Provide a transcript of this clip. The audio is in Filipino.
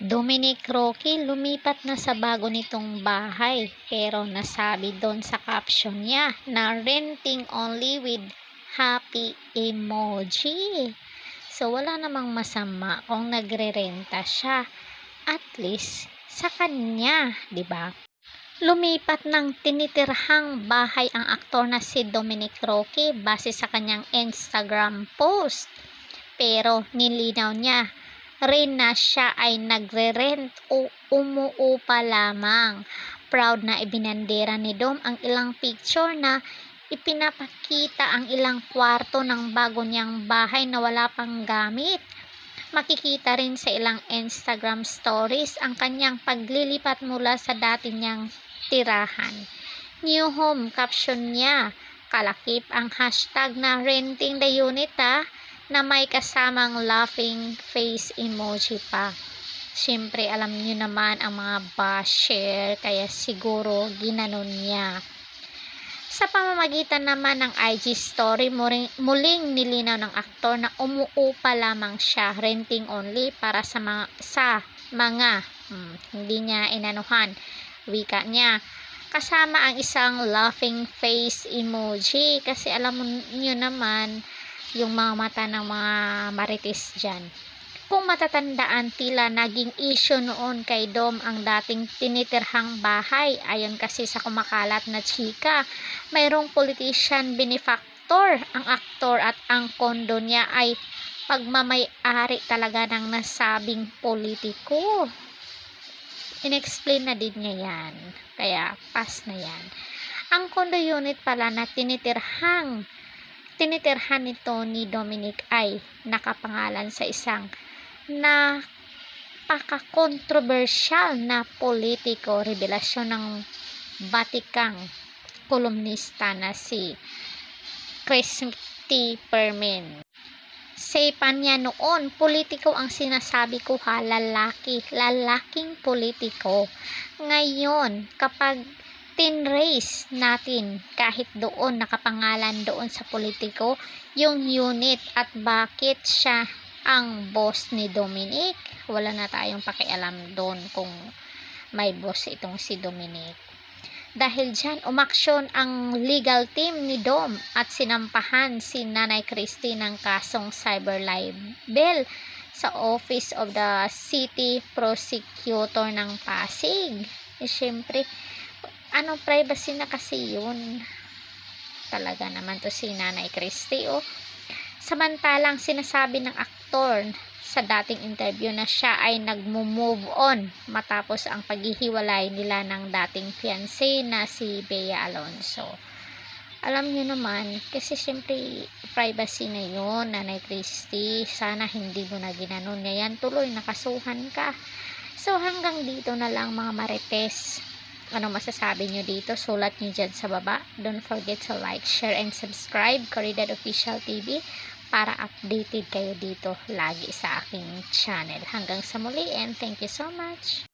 Dominic Roque lumipat na sa bago nitong bahay pero nasabi doon sa caption niya na renting only with happy emoji. So wala namang masama kung nagre-renta siya, at least sa kanya, 'di ba? Lumipat ng tinitirhang bahay ang aktor na si Dominic Roque base sa kanyang Instagram post. Pero nilinaw niya rin na siya ay nagre-rent o umuupa lamang. Proud na ibinandera ni Dom ang ilang picture na ipinapakita ang ilang kwarto ng bago niyang bahay na wala pang gamit. Makikita rin sa ilang Instagram stories ang kanyang paglilipat mula sa dati niyang tirahan. New home caption niya, kalakip ang hashtag na renting the unit na may kasamang laughing face emoji pa. Siyempre alam niyo naman ang mga basher, kaya siguro ginanon niya. Sa pamamagitan naman ng IG story, muling nilinaw ng aktor na umuupa lamang siya, renting only para sa mga hindi niya inanuhan, wika niya. Kasama ang isang laughing face emoji kasi alam niyo naman yung mga mata ng mga marites dyan. Kung matatandaan, tila naging issue noon kay Dom ang dating tinitirhang bahay. Ayon kasi sa kumakalat na chika, mayroong politician benefactor ang aktor at ang kondo niya ay pagmamay-ari talaga ng nasabing politiko. Inexplain na din niya yan, kaya pass na yan. Ang condo unit pala na tinitirhan nito ni Dominic ay nakapangalan sa isang napaka-controversial na politiko, revelasyon ng Batikang kolumnista na si Christy Permin. Saypan niya noon, politiko ang sinasabi ko lalaking politiko. Ngayon, kapag tinrace natin kahit doon nakapangalan doon sa politiko yung unit at bakit siya ang boss ni Dominic, wala na tayong pakialam doon kung may boss itong si Dominic. Dahil dyan, umaksyon ang legal team ni Dom at sinampahan si Nanay Christy ng kasong cyber libel sa Office of the City Prosecutor ng Pasig. Siyempre, privacy na kasi yun. Talaga naman to si Nanay Christy, Samantalang sinasabi ng aktor sa dating interview na siya ay nagmo-move on matapos ang paghihiwalay nila ng dating fiancé na si Bea Alonso. Alam niyo naman, kasi siyempre privacy na yun, Nanay Christy. Sana hindi mo na ginanon niya yan. Tuloy, nakasuhan ka. So hanggang dito na lang mga marites. Anong masasabi nyo dito? Sulat nyo dyan sa baba. Don't forget to like, share, and subscribe Caridad Official TV para updated kayo dito lagi sa aking channel. Hanggang sa muli, and thank you so much.